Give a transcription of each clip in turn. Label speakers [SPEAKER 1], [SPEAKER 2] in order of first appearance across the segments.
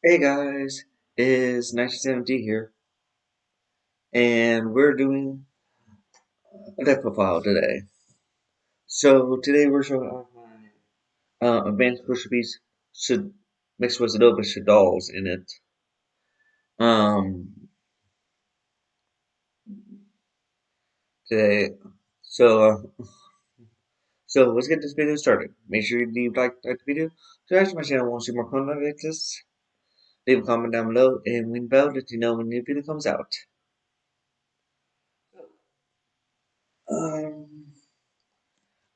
[SPEAKER 1] Hey guys, it's 1970 here, and we're doing a deck profile today. So today we're showing off my advanced Crystal Beast should mixed with Shaddoll Shadolls in it. Um, today, so let's get this video started. Make sure you like the video. Subscribe to my channel. Want to see more content like this? Leave a comment down below and ring the bell to let you know when a new video comes out. Um,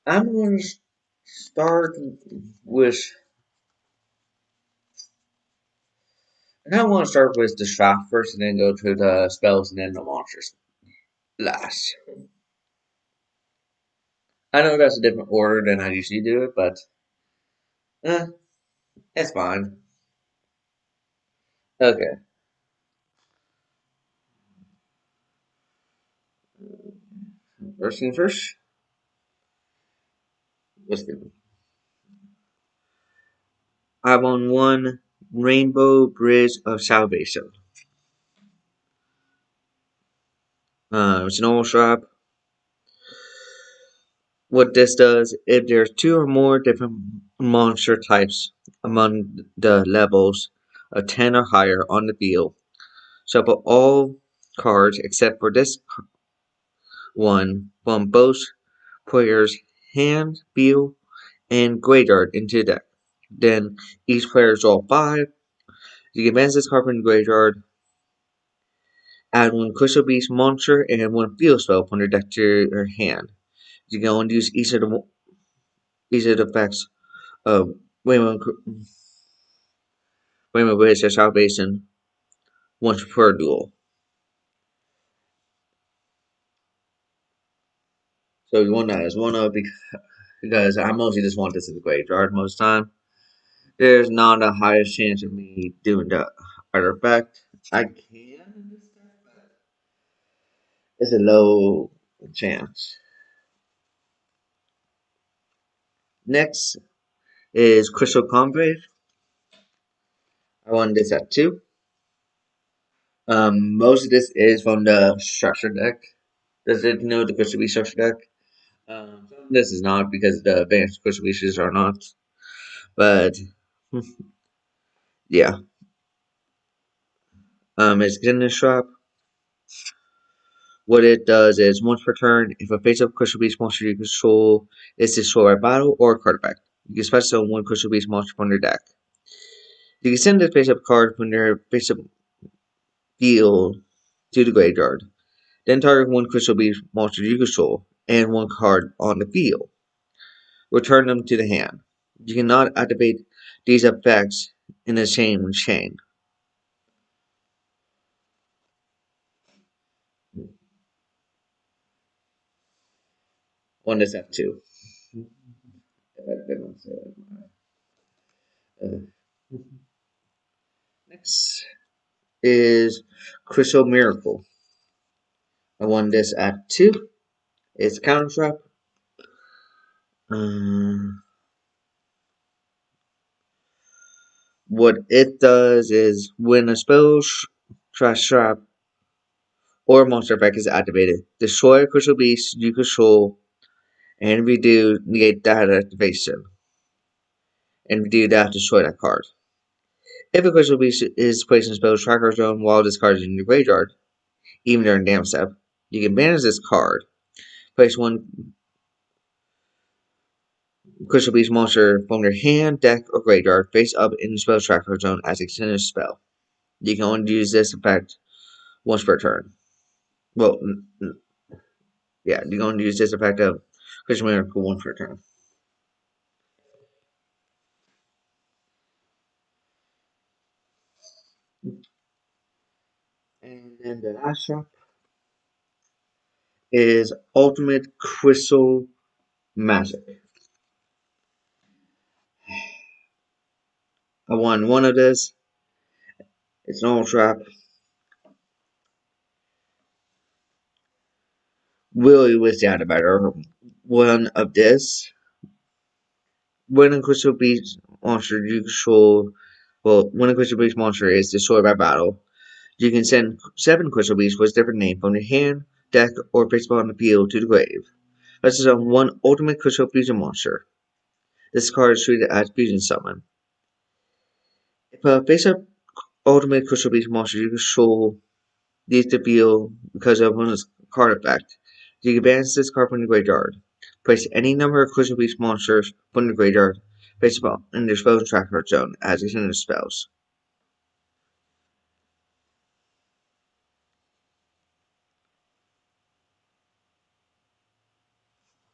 [SPEAKER 1] I'm going to start with. And I want to start with the shop first and then go to the spells and then the monsters last. I know that's a different order than I usually do it, but eh, it's fine. Okay. First thing first, let's do it. I'm on one Rainbow Bridge of Salvation. It's an old shop. What this does, if there's two or more different monster types among the levels of 10 or higher on the field, shuffle all cards except for this one from both player's hand, field, and graveyard into the deck. Then each player draw 5. You can advance this card from the graveyard, add one Crystal Beast monster and one field spell from your deck to your hand. You can only use each of the effects of Rainbow Bridge of Salvation once per duel. So you want that as one of because I mostly just want this in the graveyard most of the time. There's not a highest chance of me doing the other effect. I can in this deck, but it's a low chance. Next is Crystal Conclave. I won this at 2. Most of this is from the structure deck. Does it know the Crystal Beast structure deck? This is not because the advanced Crystal Beasts are not. But yeah, it's in the shop. What it does is once per turn, if a face-up Crystal Beast monster you control is destroyed by battle or card effect, you can special one Crystal Beast monster from your deck. You can send this face-up card from your face-up field to the graveyard. Then target one Crystal Beast monster you control and one card on the field. Return them to the hand. You cannot activate these effects in the same chain. On this F2. Next is Crystal Miracle. I won this at 2. It's counter trap. What it does is when a spell trash trap or monster effect is activated, destroy a Crystal Beast you control and redo negate that activation. And redo that, destroy that card. If a Crystal Beast is placed in spell tracker zone while this card is in your graveyard, even during damage step, you can banish this card. Place one Crystal Beast monster from your hand, deck, or graveyard face up in the spell tracker zone as a extended spell. You can only use this effect once per turn. Well, yeah, you can only use this effect of Crystal Miracle once per turn. And then the last shop is Ultimate Crystal Magic. I won one of this. It's an old trap. Really wish I had a better one of this. When a Crystal Beast monster you control Well, when a Crystal Beast monster is destroyed by battle, you can send 7 Crystal Beasts with a different name from your hand, deck, or place on the field to the grave. This is on one ultimate Crystal Fusion monster. This card is treated as Fusion Summon. If a face-up ultimate Crystal Beast monster you control needs to field because of one card effect, you can banish this card from the graveyard. Place any number of Crystal Beast monsters from the graveyard face up in their spell tracker zone as they send spells.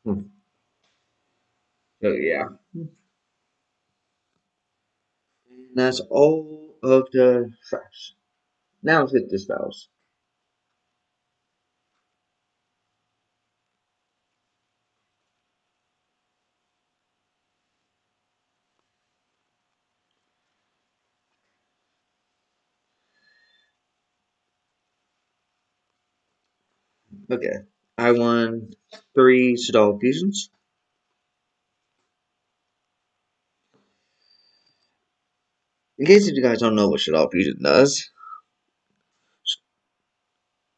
[SPEAKER 1] So yeah. And that's all of the trash. Now let's hit the spells. Okay. I won 3 Shaddoll fusions. In case you guys don't know what Shaddoll fusion does,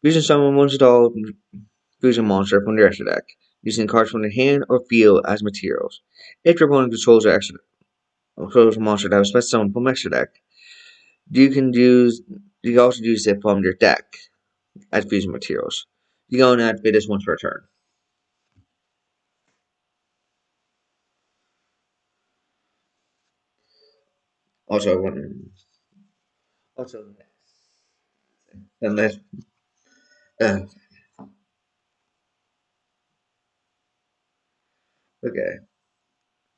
[SPEAKER 1] fusion summon one Shaddoll fusion monster from your extra deck, using cards from the hand or field as materials. If your opponent controls a monster that was special summoned from extra deck, you can also use it from your deck as fusion materials. You can only activate this once per turn. Also, also, unless uh, okay,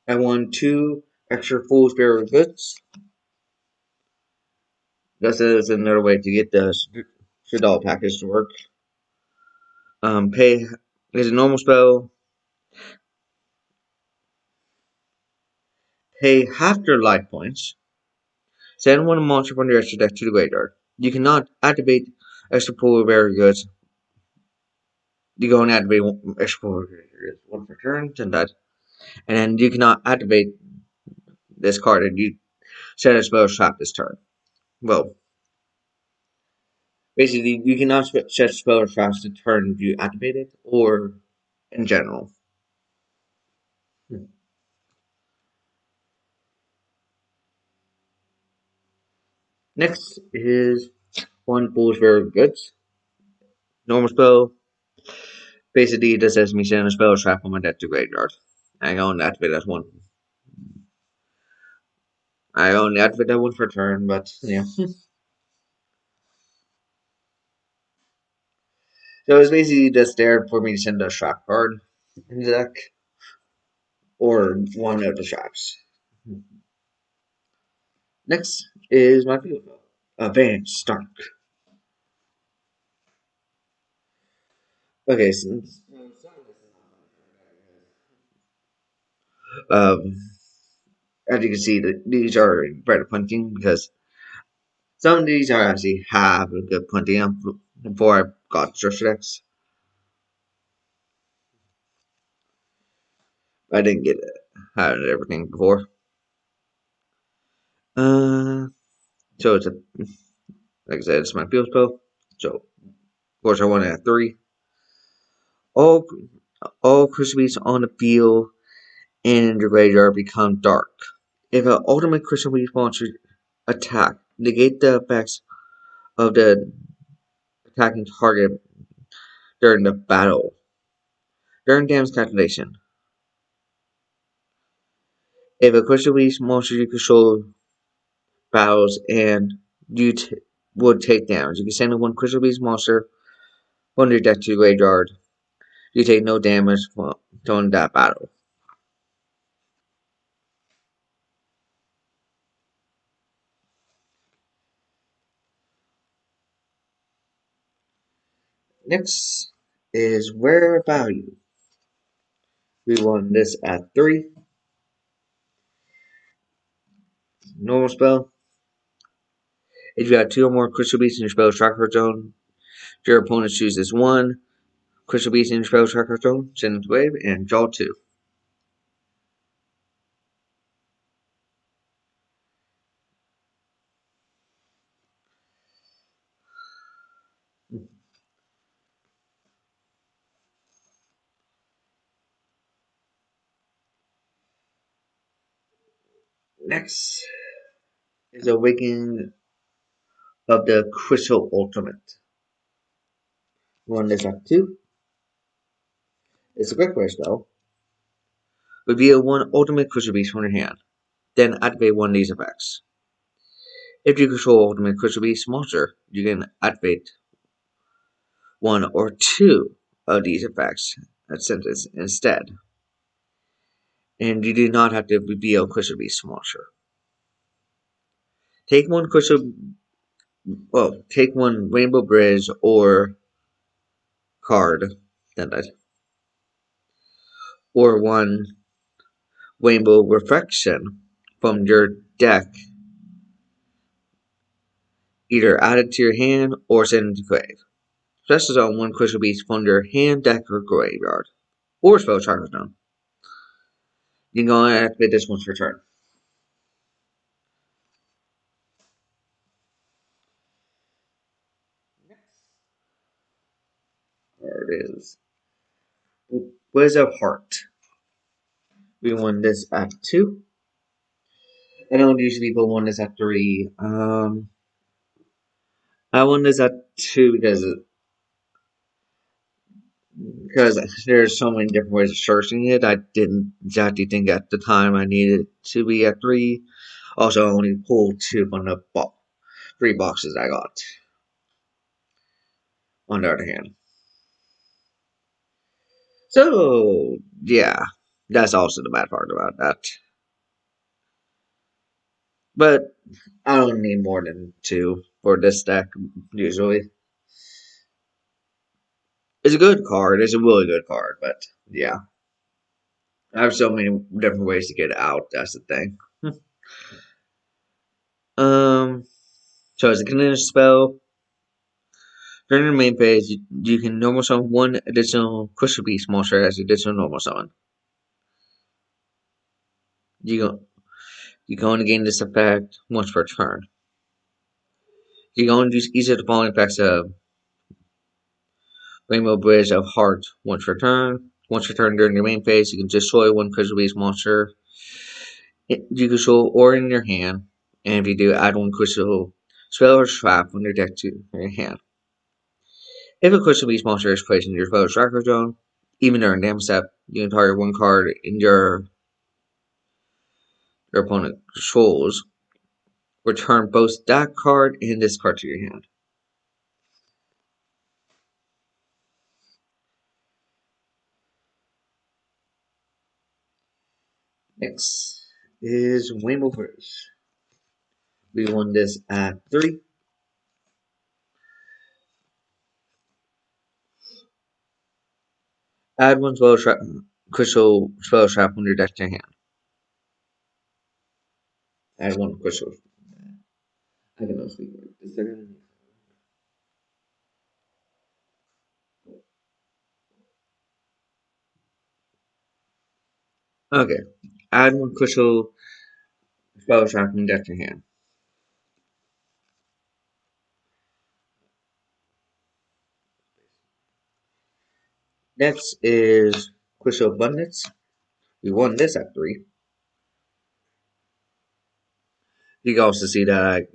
[SPEAKER 1] I won 2 extra full spirit goods. This is another way to get the Shaddoll package to work. Pay is a normal spell. Pay half your life points. Send one monster from your extra deck to the graveyard. You cannot activate extra pool of rare goods. You go and activate extra pool of rare goods one per turn, and that. And then you cannot activate this card and you set a spell trap this turn. Well, basically, you cannot set spell traps the turn you activate it, or in general. Next is one pool of rare goods. Normal spell. Basically, this says me send a spell trap on my deck to graveyard. I only activate that one. I only activate that one per turn, but yeah. So it's basically just there for me to send a trap card in the deck, or one of the traps. Next is my field spell. Advance Stark. Okay, so um, as you can see, these are better punting because some of these are actually have a good punting before I got structure decks. I didn't get it, had everything before. Uh, so it's a like I said, it's my field spell. So of course I want to add 3. All all crystal beasts on the field and in the graveyard become dark. If an ultimate crystal beast monster attack, negate the effects of the attacking target during the battle. During damage calculation, if a crystal beast monster you control battles and you would take damage, you can send one crystal beast monster from your deck to the graveyard. You take no damage during that battle. Next is rare value. We want this at 3. Normal spell. If you have 2 or more crystal beasts in your spell tracker zone, your opponent chooses 1 crystal beast in your spell tracker zone, send it to wave, and draw 2. Next is Awakening of the Crystal Ultimate. Run this up 2. It's a quick race though. Reveal one Ultimate Crystal Beast from your hand. Then activate one of these effects. If you control Ultimate Crystal Beast monster, you can activate one or two of these effects at sentence instead. And you do not have to reveal Crystal Beast monster. Take one take one Rainbow Bridge or card, or one Rainbow Reflection from your deck, either add it to your hand or send it to grave. Special on one Crystal Beast from your hand, deck, or graveyard, or spell tracker zone. You can go and activate this once per turn. There it is. Wizard of Heart. We won this at 2. I don't usually people won this at 3. I won this at 2 because there's so many different ways of searching it. I didn't exactly think at the time I needed it to be at 3. Also, I only pulled 2 from the 3 boxes I got. On the other hand. So, yeah. That's also the bad part about that. But I don't need more than 2 for this deck, usually. It's a good card. It's a really good card, but yeah. I have so many different ways to get it out. That's the thing. So as a conditioner spell, during the main phase, you can normal summon one additional Crystal Beast monster as additional normal summon. You can only gain this effect once per turn. You can only use each of the following effects of Rainbow Bridge of Heart once per turn. Once per turn during your main phase, you can destroy one Crystal Beast monster you control or in your hand, and if you do, add one crystal spell or trap from your deck to your hand. If a Crystal Beast monster is placed in your spell tracker zone, even during damage step, you can target one card in your opponent controls. Return both that card and this card to your hand. Next is Rainbow Bridge. We won this at 3. Add one crystal spell trap on your deck to your hand. Add one crystal. I cannot speak right this second. Okay. Add one crystal spell trap on your deck to your hand. Next is Crystal Abundance. We won this at 3. You can also see that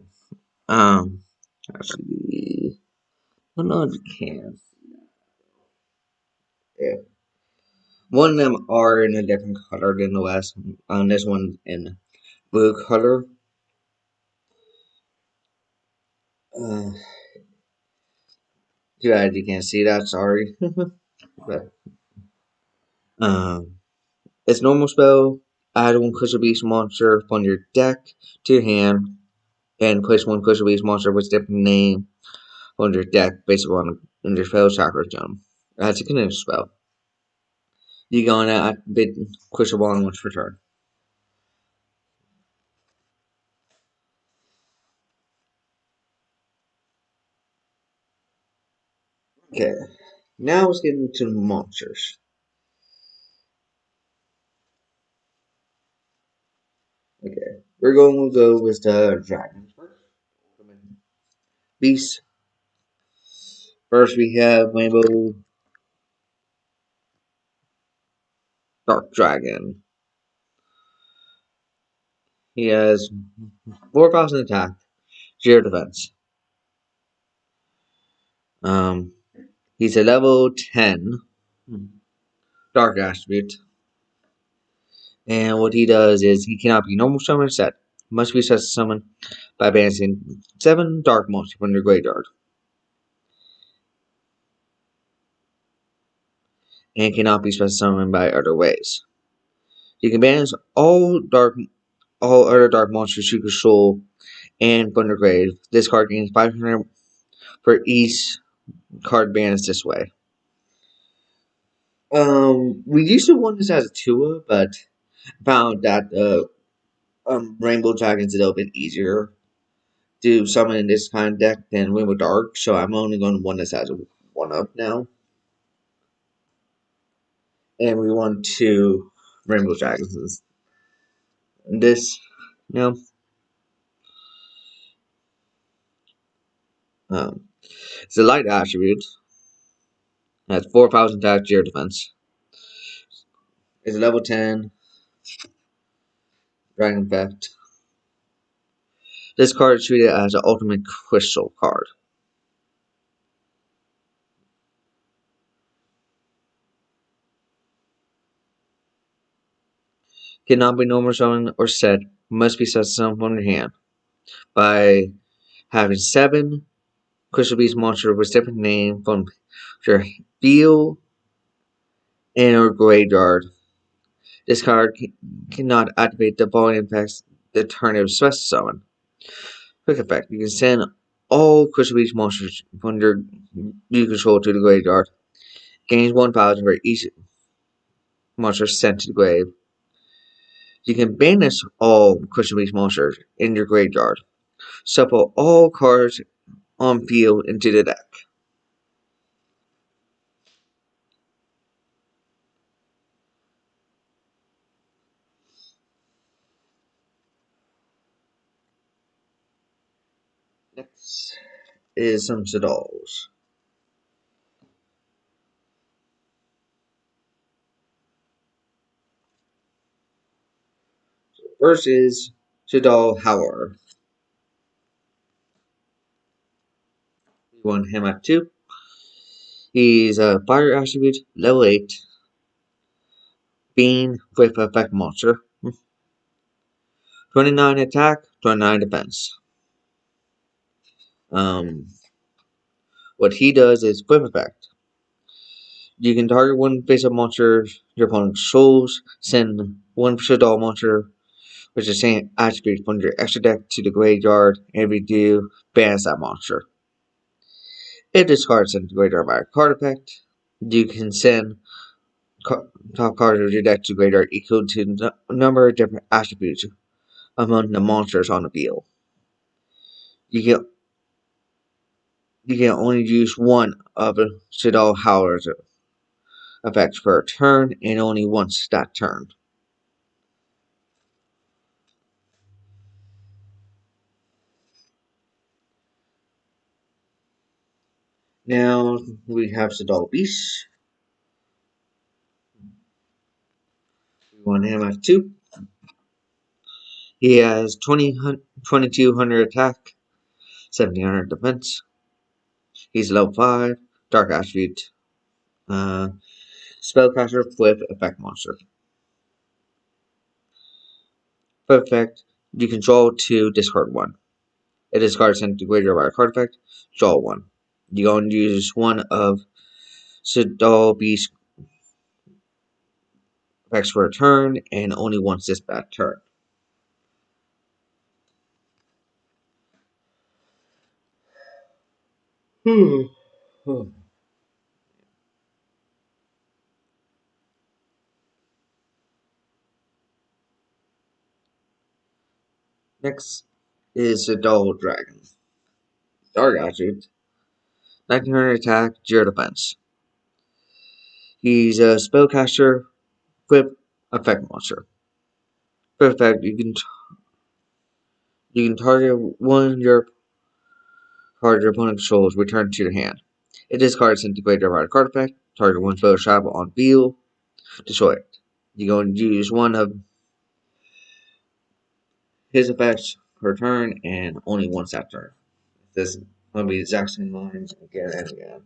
[SPEAKER 1] actually, I don't know if you can. Yeah. One of them are in a different color than the last. This one's in blue color. Uh, Too bad you can't see that. Sorry, but it's normal spell. Add one Crystal Beast monster from your deck to your hand, and place one Crystal Beast monster with different name on your deck based on your spell chakra zone. That's a condition spell. You go on activate Crystal Ball once per turn. Okay, now let's get into monsters. Okay, we're going to go with the dragons first. Beast. First, we have Rainbow Dark Dragon. He has 4,000 attack, 0 defense. He's a level 10 dark attribute. And what he does is he cannot be normal summon or set. Must be set to summon by banishing 7 dark monsters from your graveyard. And cannot be special summoned by other ways. You can banish all other dark monsters you control and from your grave. This card gains 500 for each card banished this way. We used to want this as a Tua, but found that Rainbow Dragon's a little bit easier to summon in this kind of deck than Rainbow Dark, so I'm only going to want this as a 1-up now. And we want 2 Rainbow Dragons. This, you know, it's a light attribute. Has 4,000 attack, 0 defense. It's a level 10 Dragon Effect. This card is treated as an ultimate crystal card. Cannot be normal summoned or set. Must be set to summon from your hand by having 7 Crystal Beast monsters with different names from your field and or graveyard. This card cannot activate the following effects the turn of special summon. Quick effect. You can send all Crystal Beast monsters from you control to the graveyard. Gains 1,000 for each monster sent to the grave. You can banish all Crystal Beast monsters in your graveyard. Shuffle all cards on field into the deck. Next is some Shaddolls. First is Shaddoll YU-GI-OH. We want him at 2. He's a fire attribute, level 8. Being with effect monster. 29 attack, 29 defense. What he does is whip effect. You can target one face-up monster your opponent controls, send one Shaddoll monster with the same attribute from your extra deck to the graveyard, and if you do, banish that monster. If this card is sent to the graveyard by a card effect, you can send top cards of your deck to the graveyard equal to the number of different attributes among the monsters on the field. You can only use one of the Shaddoll YU-GI-OH's effects per turn, and only once that turn. Now we have Crystal Beast. We want him at 2. He has 2,200 attack, 1,700 defense. He's level 5, dark attribute, spellcaster with effect monster. For effect, you can draw 2, discard 1. If this card is sent to graveyard by a card effect, draw 1. You go and use one of Crystal Beast effects for a turn, and only once this bad turn. Next is the Double Dragon. Dark attribute, 1900 attack, 0 defense. He's a spellcaster with effect monster. For effect, you can target one your card your opponent controls, return to your hand. If this card is sent to graveyard by a card effect, target one spell travel on field, destroy it. You're going to use one of his effects per turn and only once that turn. This is going to be the exact same lines again and again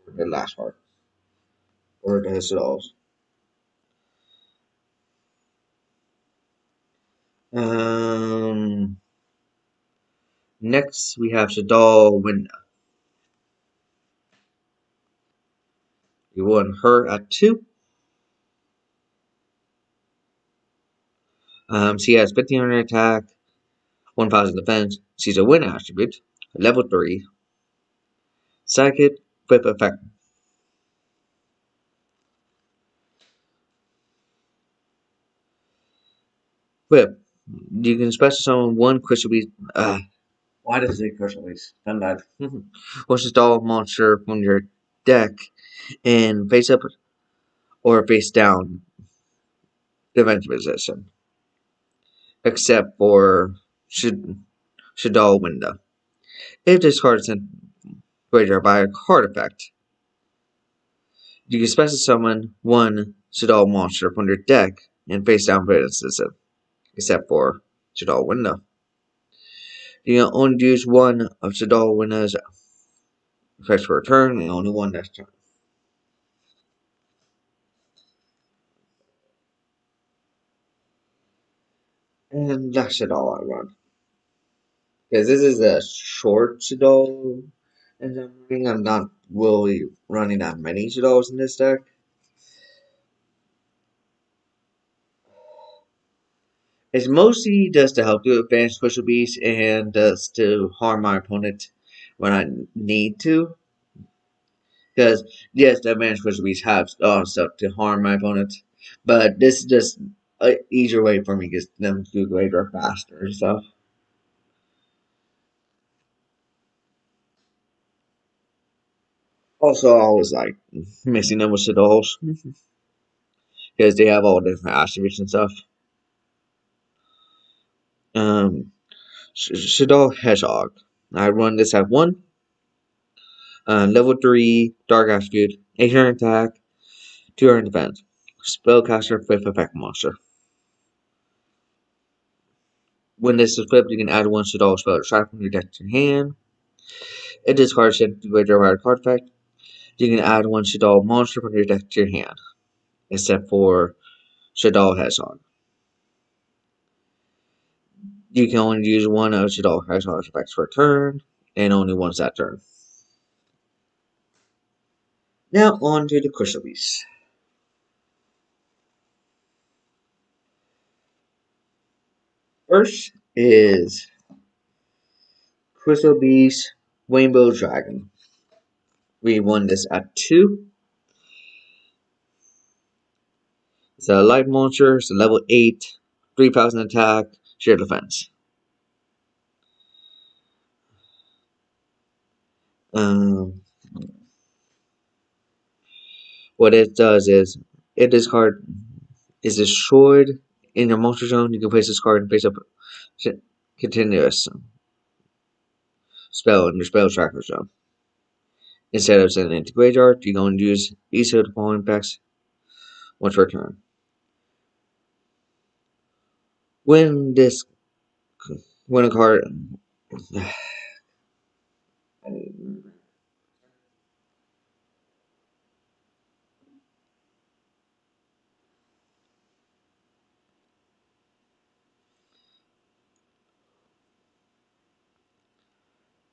[SPEAKER 1] for the last part. Or the Shadolls. Next we have Shaddoll Winda. We won her at 2. She has 1500 attack, 1000 defense. She's a win attribute, level 3. Psychic, whip effect. Whip. You can special summon one Crystal Beast. Why does it say Crystal Beast? Done that. What's Shaddoll monster from your deck and face up or face down defense position, except for Shaddoll Winda. If this card is sent graveyard by a card effect, you can special summon one Shaddoll monster from your deck and face down position, except for Shaddoll Winda. You can only use one of Shaddoll Winda's effects per turn and only one next turn. And that's all I run. Because this is a short Shaddoll, and I'm not really running that many Shaddolls in this deck. It's mostly just to help you advance Crystal Beast and just to harm my opponent when I need to. Because, yes, the advanced Crystal Beast have stuff to harm my opponent, but this is just an easier way for me to get them to greater faster and stuff. Also, I always like mixing them with Shaddolls because they have all different attributes and stuff. Um, Shaddoll Hedgehog. I run this at 1. Level 3, Dark Attribute, 800 attack, 200 defense. Spellcaster, flip effect monster. When this is flipped, you can add 1 Shaddoll spell track from your deck to your hand. If this card is sent to a direct card effect, you can add 1 Shaddoll monster from your deck to your hand, except for Shaddoll Hedgehog. You can only use 1 of Shaddoll Hedgehog's effects per turn, and only once that turn. Now on to the Crystal Beast. First is Crystal Beast Rainbow Dragon. We won this at 2. It's a light monster, it's a level 8, 3000 attack, sheer defense. Um, what it does is, if this card is destroyed in your monster zone, you can place this card and face up continuous spell in your spell tracker zone. Instead of sending it to graveyard, you can use each of the following effects once per turn. When this, when a card,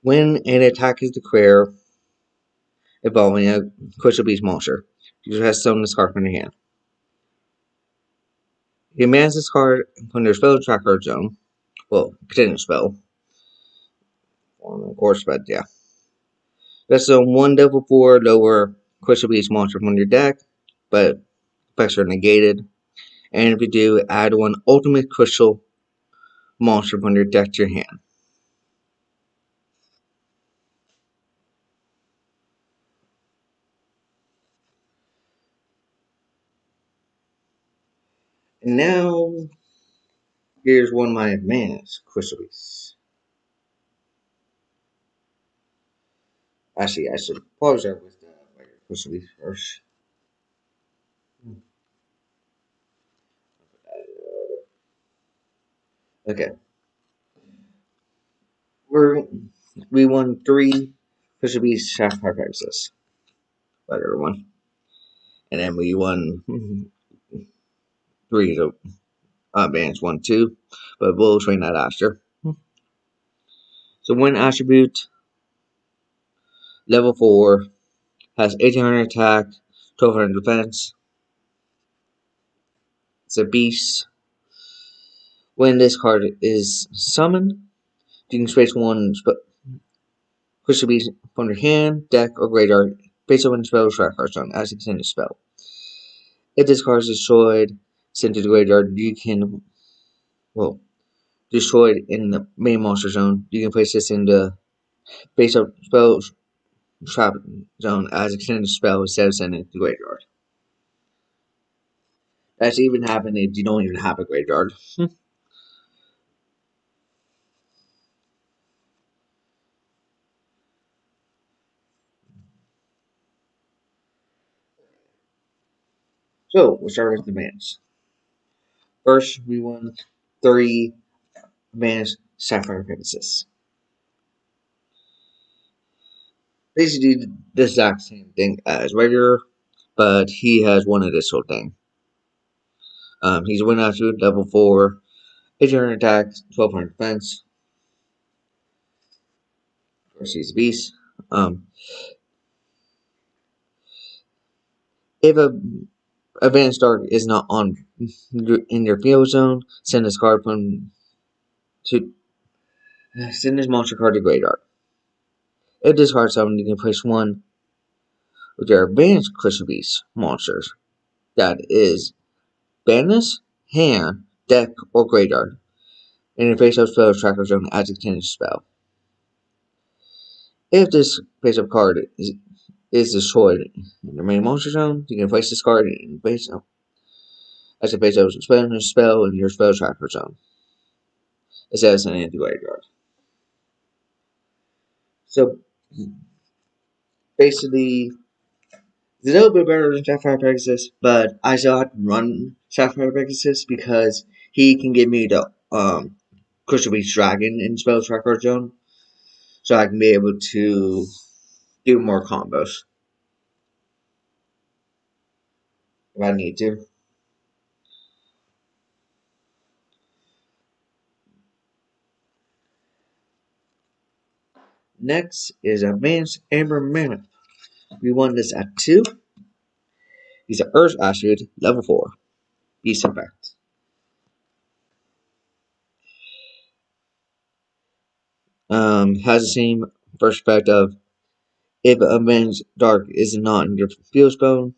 [SPEAKER 1] when an attack is declared involving a Crystal Beast monster, you just have to summon this card from your hand. You manage this card from your spell tracker zone. Well, continuous spell. Of course, but yeah. That's a 1 level 4 lower Crystal Beast monster from your deck, but effects are negated. And if you do, add 1 ultimate crystal monster from your deck to your hand. And now, here's one of my advanced Crystal Beasts. Actually, I should pause that with the regular Crystal Beast first. Okay. We're, we won 3 Crystal Beast Sapphire Pegasus. Better one. And then we won 3 to advance 1, 2. But we'll train that after. So win attribute, level 4, has 1800 attack, 1200 defense. It's a beast. When this card is summoned, you can space 1 Crystal Beast from your hand, deck, or graveyard face up in spell track card zone as a extended spell. If this card is destroyed, sent to the graveyard, you can, well, destroyed in the main monster zone, you can place this in the face up spell trap zone as extended spell instead of sending it to the graveyard. That's even happening if you don't even have a graveyard. So, we'll start with the bans. First, we won 3 bans Sapphire Pegasus. Basically, the exact same thing as regular, but he has one additional thing. He's a win attribute, level 4, 800 attack, 1200 defense. Of course, he's a beast. If a advanced dark is not on in your field zone, send this card from to send this monster card to graveyard. If this card summoned, you can place 1 with your advanced Crystal Beast monsters. That is Banished, Hand, Deck, or Graveyard. In your face up spell tracker zone as a extended spell. If this face up card is destroyed in your main monster zone, you can place this card in face up as a face up spell in your spell tracker zone. Instead of sending it to graveyard. So basically, it's a little bit better than Sapphire Pegasus, but I still have to run Sapphire Pegasus because he can give me the Crystal Beast Dragon in spell tracker zone, so I can be able to do more combos if I need to. Next is Advanced Amber Mammoth. We won this at 2. He's an Earth Attribute, level 4. Beast Effect. Has the same first effect of if Avenged Dark is not in your field spell,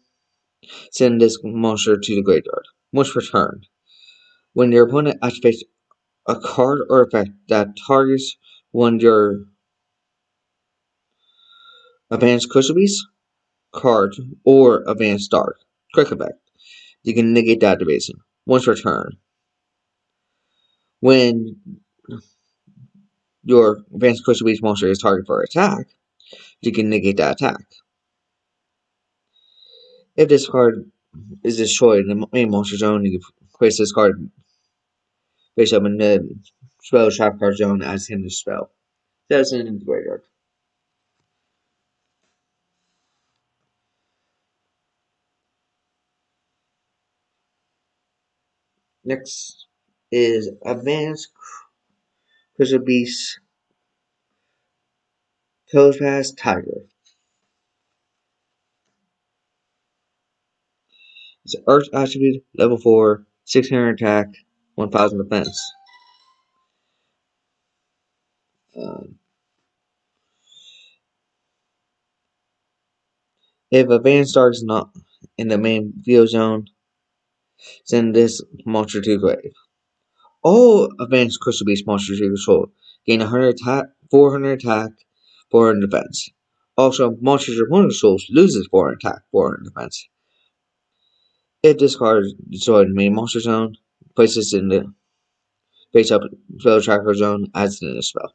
[SPEAKER 1] send this monster to the graveyard. Once returned, when your opponent activates a card or effect that targets one of your Advanced Crystal Beast card or Advanced Dark quick effect, you can negate that activation. Once returned, when your Advanced Crystal Beast monster is targeted for attack, you can negate that attack. If this card is destroyed in the main monster zone, you can place this card face up in the spell trap card zone as him to spell. That's in the graveyard. Next is Advanced Crystal Beast Topaz Tiger. It's an Earth attribute, level 4, 600 attack, 1000 defense. Um, if Advanced Dark is not in the main field zone, send this monster to the grave. All Advanced Crystal Beast monsters you control gain 100 attack, 400 attack, 400 defense. Also, monsters your opponent controls loses 400 attack, 400 defense. If this card is destroyed in the main monster zone, place this in the face up spell tracker zone as in a spell.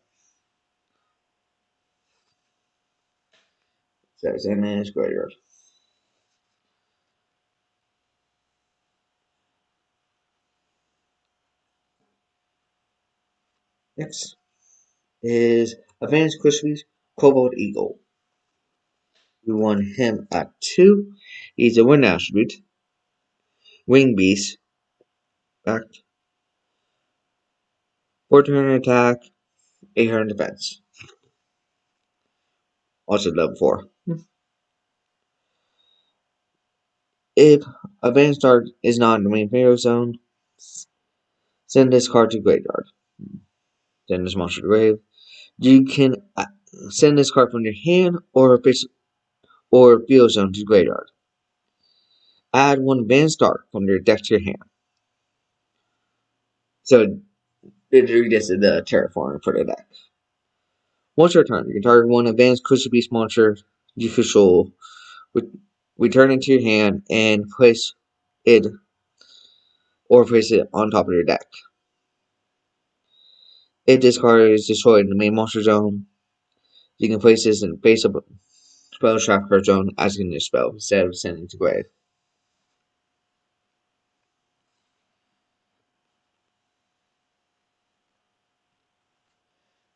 [SPEAKER 1] So it's in this graveyard. Next is Advanced Crystal Beast Cobalt Eagle. We want him at 2. He's a wind attribute. Wing Beast. Back. 400 attack, 800 defense. Also level 4. If Advanced Dark is not in the main hero zone, send this card to graveyard. Send this monster to grave. You can send this card from your hand or field zone to graveyard. Add 1 Advanced Dark from your deck to your hand. So this is the terraforming for the deck. Once your turn, you can target 1 Advanced Crystal Beast monster you control, return it to your hand, and place it on top of your deck. If this card is destroyed in the main monster zone, you can place this in face up spell trap card zone as in your spell instead of sending it to grave.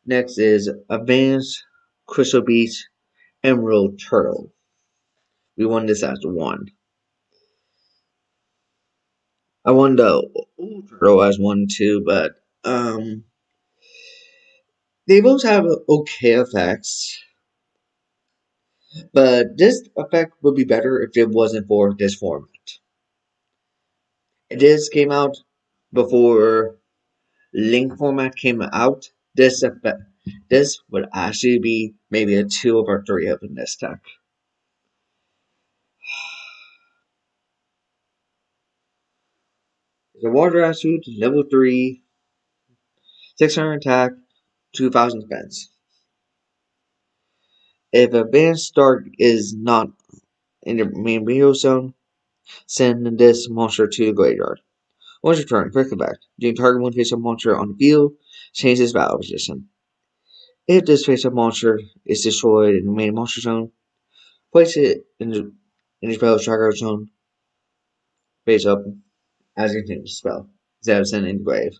[SPEAKER 1] Next is Advanced Crystal Beast Emerald Turtle. We won this as 1. I won the old turtle as 1 too, but they both have okay effects. But this effect would be better if it wasn't for this format. This came out before Link format came out. This would actually be maybe a 2 or 3 of in this deck. The water attribute, level 3, 600 attack, 2000 defense. If Advanced Dark is not in the main video zone, send this monster to the graveyard. Once your turn, quick effect. You can target 1 face-up monster on the field, change its battle position. If this face-up monster is destroyed in the main monster zone, place it in the spell tracker zone face up as you continue to spell, instead of sending it to grave.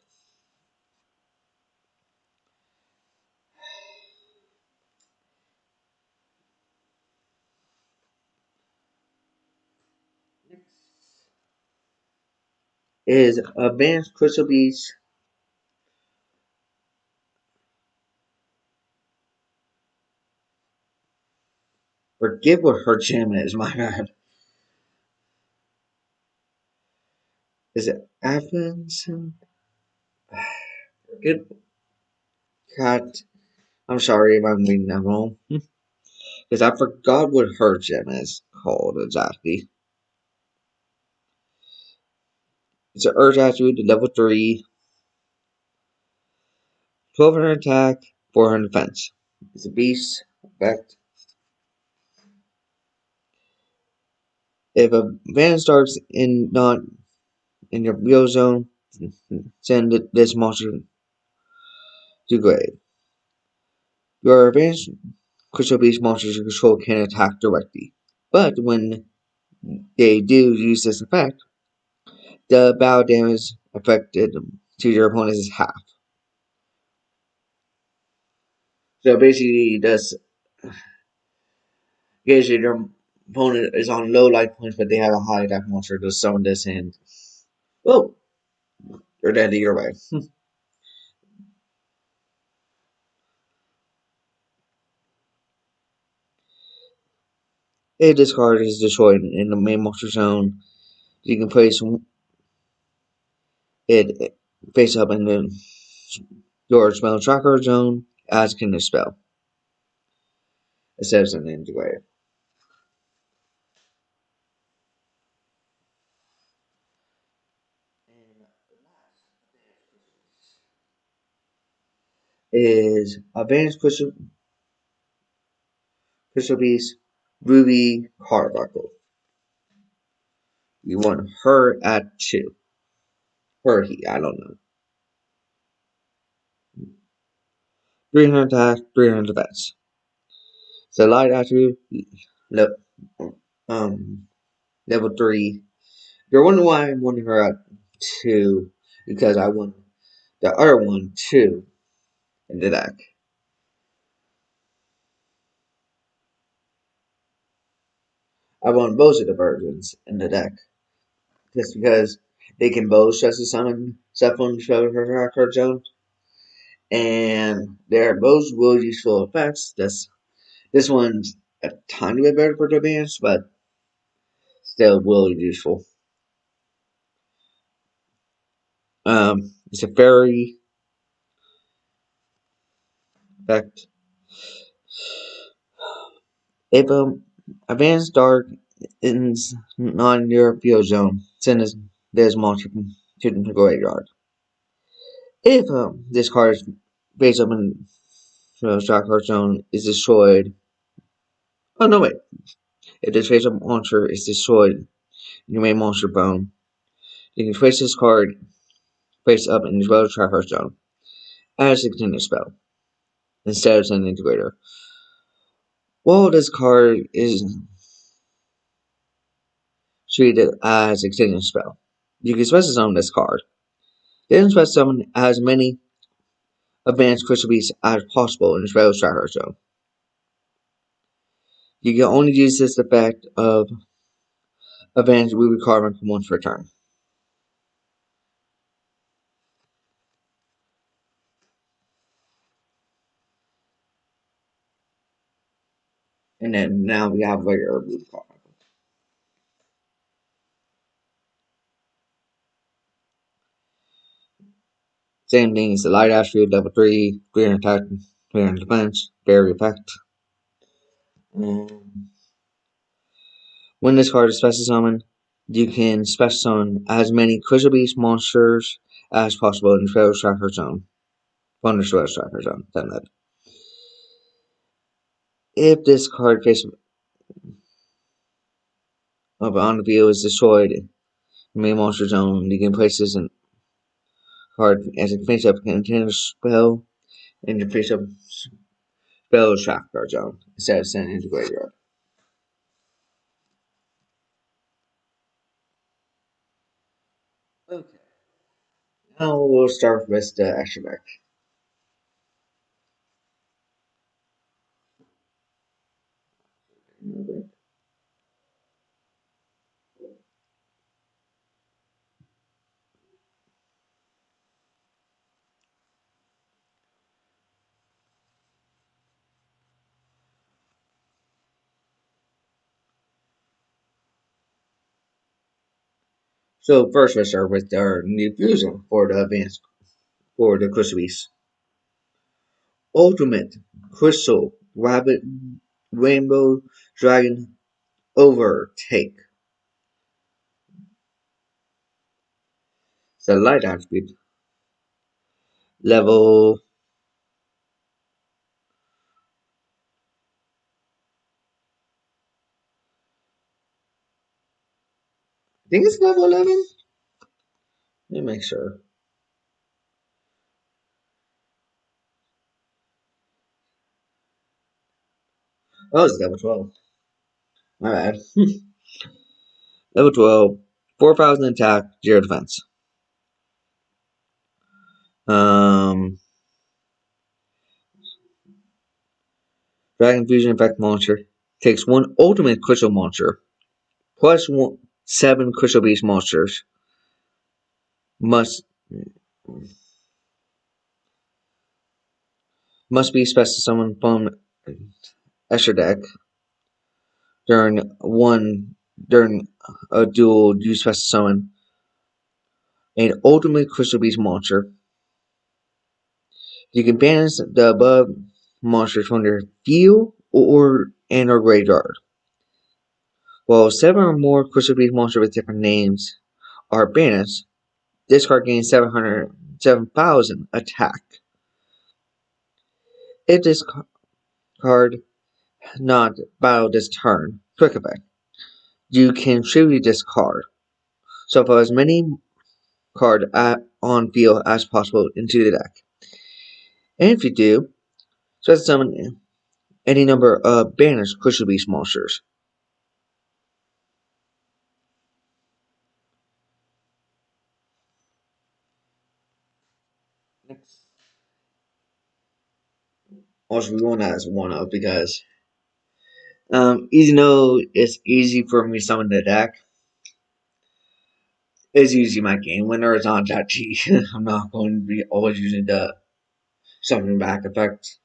[SPEAKER 1] Is Advanced Crystal Beast forget what her gem is, my god. Is it Athens? Good god. I'm sorry if I'm reading that wrong. Because I forgot what her gem is called exactly. It's an Earth attribute, level 3, 1200 attack, 400 defense. It's a beast effect. If a van starts not in your wheel zone, send this monster to grave. Your advanced Crystal Beast monsters you control can attack directly, but when they do use this effect, the battle damage affected to your opponent is half. So basically, this gives you your opponent is on low life points, but they have a high attack monster. Just summon this and well, you're dead either way. If this card is destroyed in the main monster zone, you can place it face up in your spell tracker zone as can the spell instead of sending it to grave. Is Advanced Crystal Beast Ruby Carbuncle. You want her at 2. Or he, I don't know. 300 attack, 300 defense. So light attribute, le- level 3. You're wondering why I'm wanting her at 2, because I want the other one 2 in the deck. I want both of the versions in the deck, just because they can both special summon stuff on the card zone, and they're both really useful effects. This one's a tiny bit better for advance, but still really useful. It's a fairy effect. If advanced dark is not in your field zone, send this monster to the graveyard. If this card is face up in the stock card zone is destroyed. Oh no wait. If this face up monster is destroyed, you may monster bone. You can place this card face up in the spell track card zone as a continuous spell instead of sending integrator. While this card is treated as a continuous spell, you can special summon this card. Then special summon as many advanced Crystal Beasts as possible in the spell track card zone. You can only use this effect of advanced Ruby card once per turn. And then now we have regular Ruby card. Same thing as the light attribute, level 3, 300 attack, 300 defense, very effect. When this card is special summoned, you can special summon as many Crystal Beast monsters as possible in the Spell Striker zone. From the Spell Striker zone, that. If this card face up on the field is destroyed in the main monster zone, you can place this card as a face up contender spell in the face up Spell Striker zone instead of sending it into graveyard. Okay. Now we'll start with the extra deck. So first let's start with our new fusion for the advanced for the Crystal Beast. Ultimate Crystal Rabbit Rainbow Dragon Overtake. The light attribute. Level I think it's level 11. Let me make sure. Oh, it's level 12. My bad. Level 12. 4,000 attack, 0 defense. Um Dragon Fusion Effect Monster takes one ultimate crystal monster plus 7 Crystal Beast monsters must be special summoned from extra deck during a duel. You special summon an ultimate Crystal Beast monster. You can banish the above monsters from their field or graveyard. While 7 or more Crystal Beast monsters with different names are banished, this card gains 7,000 attack. If this card not battled this turn, quick effect, you can tribute this card. So for as many cards on field as possible into the deck. And if you do, special summon any number of banished Crystal Beast monsters. Next. Also, we want that as one of because Even though it's easy for me to summon the deck, it's usually my game winner is on that G. I'm not going to be always using the summon back effect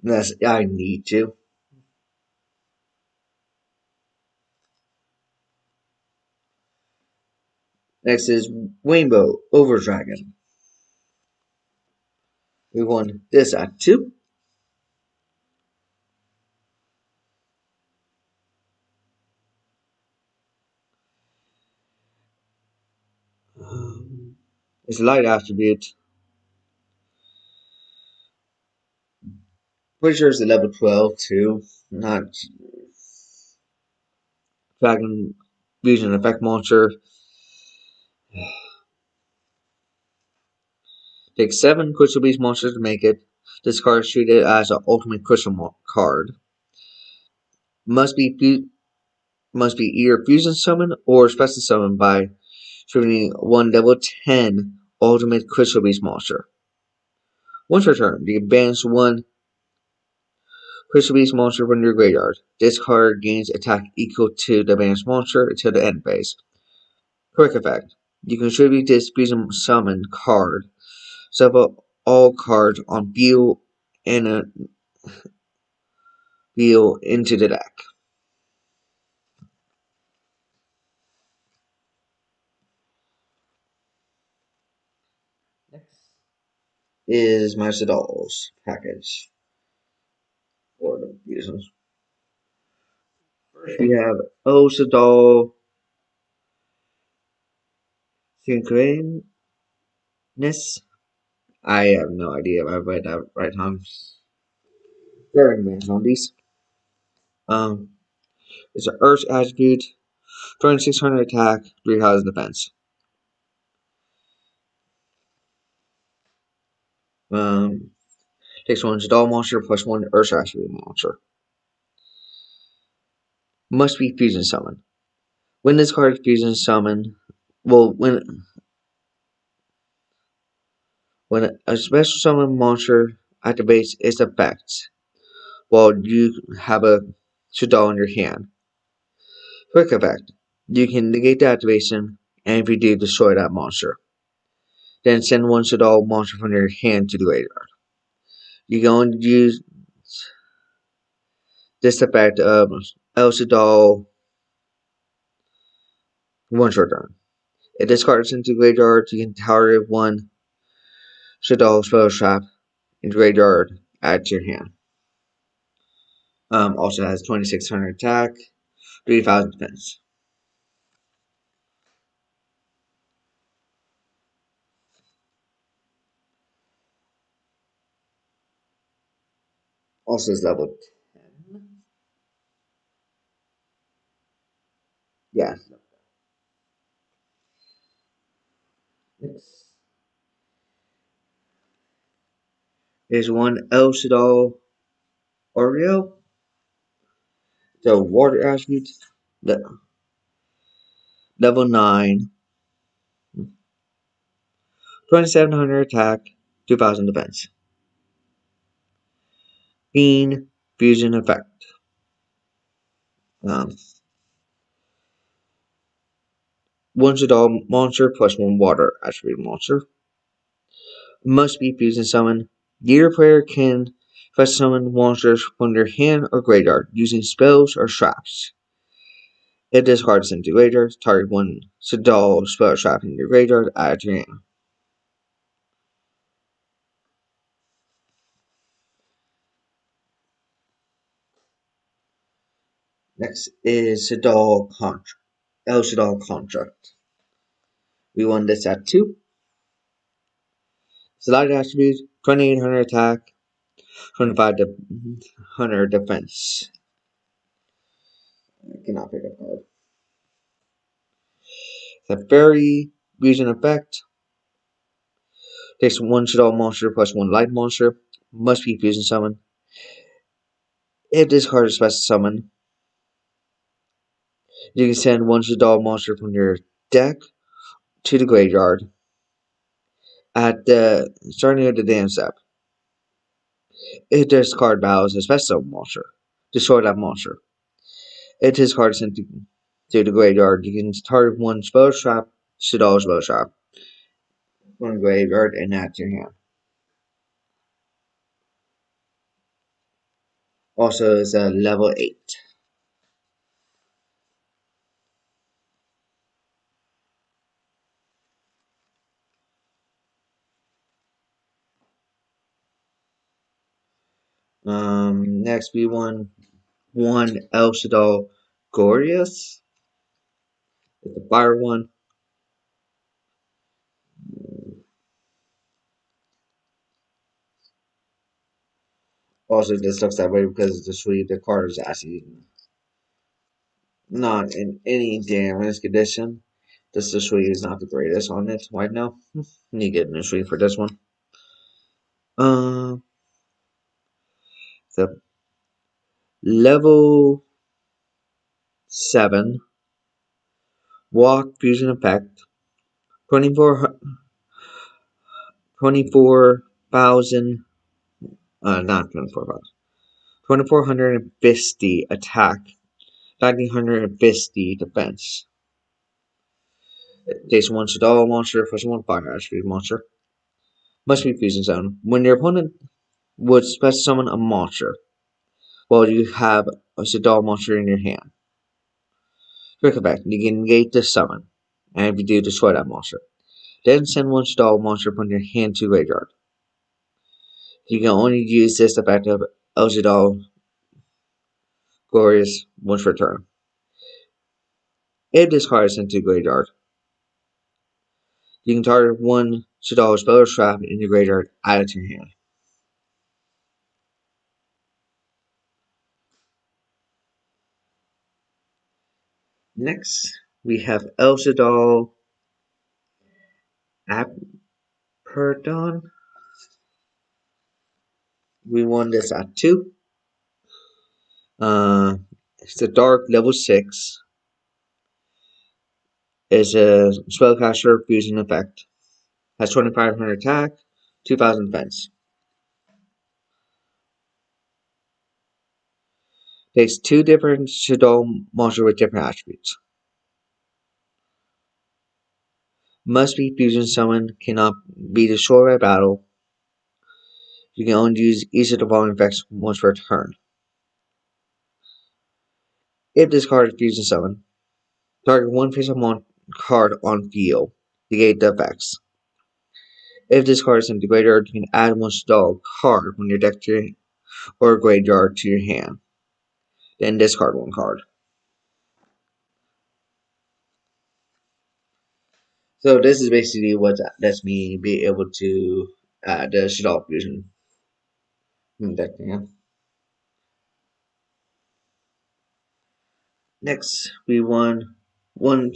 [SPEAKER 1] unless I need to. Next is Rainbow Over Dragon. We won this at 2. It's light attribute. Pretty sure it's a level 12 too. Not Dragon Fusion Effect Monster. Takes 7 Crystal Beast monsters to make it. This card is treated as an ultimate crystal card. Must be either fusion summon or special summon by triggering one level 10 ultimate Crystal Beast monster. Once per turn, you can banish one Crystal Beast monster from your graveyard. This card gains attack equal to the banished monster until the end phase. Quick effect. You contribute this fusion summon card. Shuffle all cards on Beal and a Beal into the deck. Next is my Shaddoll's package. Or the fusions. First we have Shaddoll Synchronous. I have no idea if I read that right time. Very many zombies. It's an Earth attribute, 2600 attack, 3000 defense. Takes 1 Shaddoll monster plus 1 Earth attribute monster. Must be fusion summon. When this card is fusion summon, when a special summon monster activates its effects while you have a Shaddoll in your hand. Quick effect. You can negate the activation, and if you do, destroy that monster. Then send 1 Shaddoll monster from your hand to the graveyard. You can only use this effect of El Shaddoll one short turn. If this card is into the graveyard, you can target 1 Shaddoll spell trap in the graveyard, add to your hand. Also has 2600 attack, 3000 defense. Also is level 10. Yeah. Next is 1 El Shaddoll Oreo. The water attribute. Level 9. 2700 attack, 2000 defense. Bean Fusion effect. Um, 1 Shaddoll monster plus 1 water attribute monster. Must be fusion summon. Your player can special summon monsters from their hand or graveyard using spells or traps. If this card is into graveyard, target 1 Shaddoll spell trap in your graveyard, add to your hand. Next is El Shaddoll Contract. We won this at 2. Select attribute, 2800 attack, 2500 defense. I cannot pick up card. It's a fairy fusion effect. Takes 1 Shaddoll monster plus 1 light monster. Must be fusion summon. If this card is special summon, you can send 1 Shaddoll monster from your deck to the graveyard at the starting of the damn step. If this card battles a special summon monster, destroy that monster. It is hard sent to the graveyard. You can target one spell trap, Shaddoll spell trap from the graveyard and add to your hand. Also, it's a level 8. Next we won one El Shaddoll Glorious. It's the fire one. Also, this looks that way because the sleeve, the card is actually not in any damage condition. This the sleeve is not the greatest on it right now. You get a new sleeve for this one. The level 7 walk fusion effect 24,000 not 24,000 2450 attack 1950 defense. It takes one Shaddoll monster plus one fire attribute monster. Must be fusion zone. When your opponent would special summon a monster while you have a Shaddoll monster in your hand. Quick effect, you can negate the summon, and if you do, destroy that monster. Then send one Shaddoll monster from your hand to graveyard. You can only use this effect of El Shaddoll Glorious once per turn. If this card is sent to graveyard, you can target one Shaddoll spell or trap in your graveyard, add it to your hand. Next, we have El Shaddoll Aperdon. We won this at 2. It's the Dark level 6. It's a spellcaster fusion effect. Has 2500 attack, 2000 defense. Takes 2 different Shaddoll monsters with different attributes. Must be fusion summoned, cannot be destroyed by battle. You can only use each of the following effects once per turn. If this card is fusion summoned, target one face-up card on field. Negate the effects. If this card is in the graveyard, you can add one Shaddoll card from your deck to or graveyard to your hand. Then discard one card. So this is basically what lets me be able to add the Shaddoll fusion deck. Yeah. Next, we won one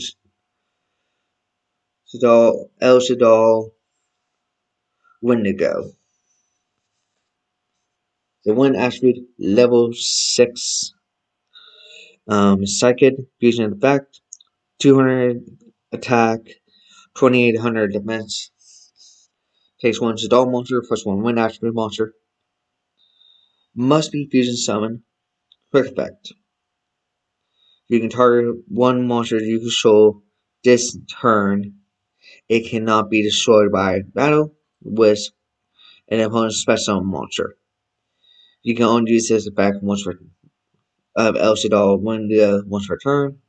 [SPEAKER 1] Shaddoll, El Shaddoll Wendigo. The one attribute level 6 Psychic Fusion effect, 200 attack, 2800 defense. Takes one Shaddoll monster plus one wind attribute monster. Must be fusion summoned. Quick effect. You can target one monster you control this turn. It cannot be destroyed by battle with an opponent's special summon monster. You can only use this effect once per El Shaddoll once per turn.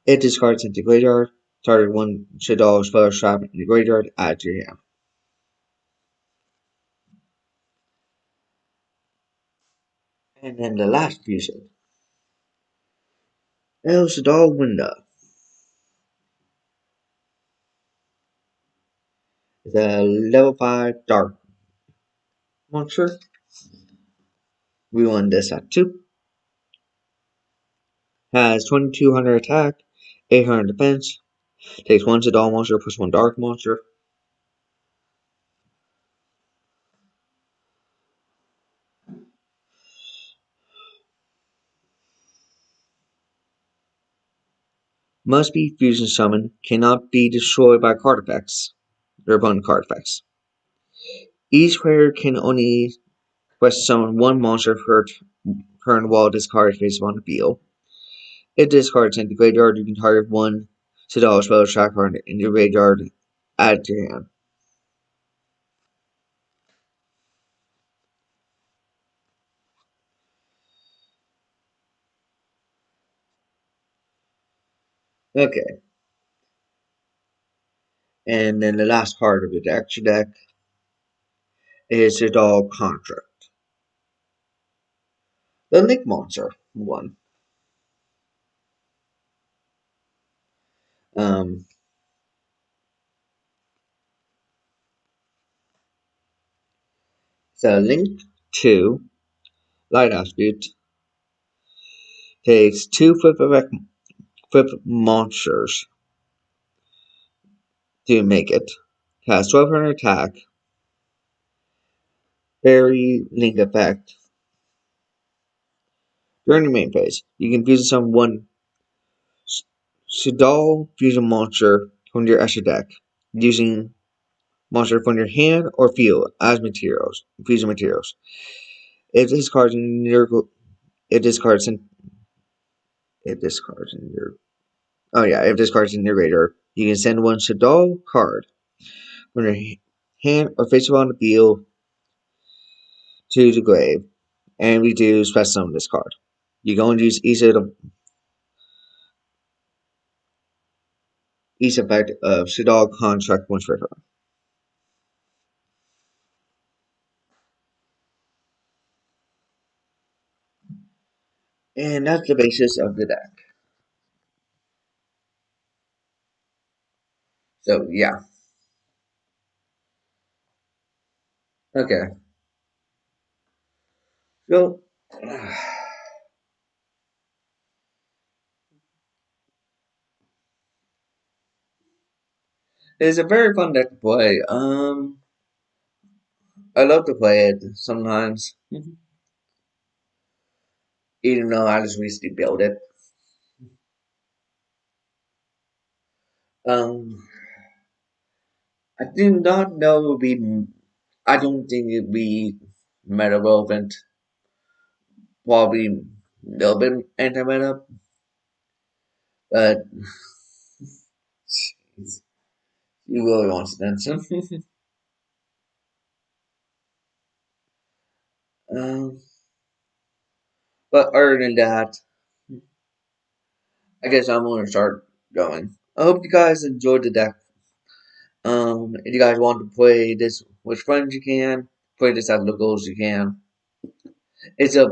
[SPEAKER 1] It discards into graveyard. Target one Shaddoll spell trap in the graveyard, add to your hand. And then the last fusion. El Shaddoll Window. The level 5 Dark monster. We won this at 2. Has 2200 attack, 800 defense. Takes one Shaddoll monster plus one Dark monster. Must be fusion summoned, cannot be destroyed by card effects. Or opponent card effects. Each player can only quest summon one monster current wall discard face on the field. If discards in the graveyard, you can target one Shaddoll spell track card in your graveyard, add it to your hand. Okay. And then the last card of the extra deck is Shaddoll Contract. The Link Monster one. Um, so Link 2, Light Attribute, takes 2 flip monsters to make it. Has 1200 attack, Fairy Link effect. During the main phase, you can fuse summon one Shaddoll fusion monster from your extra deck using monster from your hand or field as materials, fusion materials. If this card's in your if this card's in if this card's in your if this card's in your radar, you can send one Shaddoll card from your hand or face on the field to the grave, and we do special summon this card. You can only use each effect of Shaddoll Contract once per turn. And that's the basis of the deck. So yeah. Okay. So it's a very fun deck to play. I love to play it sometimes, even though I just recently built it. Um, I do not know it would be. I don't think it'd be meta relevant. Probably a little bit anti meta, but you really want to mention. um, but other than that, I guess I'm gonna start going. I hope you guys enjoyed the deck. If you guys want to play this with friends, you can. Play this at locals, you can. It's a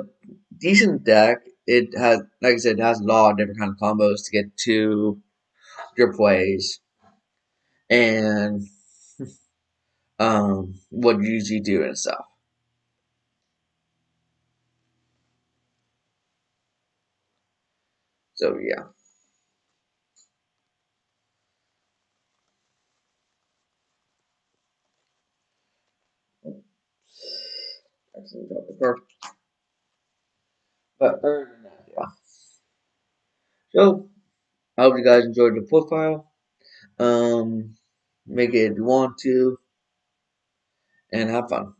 [SPEAKER 1] decent deck. It has, like I said, it has a lot of different kind of combos to get to your plays and what you usually do and stuff. So yeah. Actually, got the card. But other than that, yeah. So I hope you guys enjoyed the profile. Um, make it if you want to, and have fun.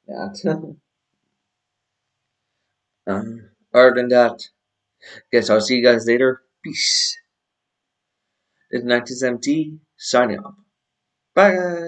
[SPEAKER 1] That. Other than that, guess I'll see you guys later. Peace. It's 1970 signing off. Bye guys.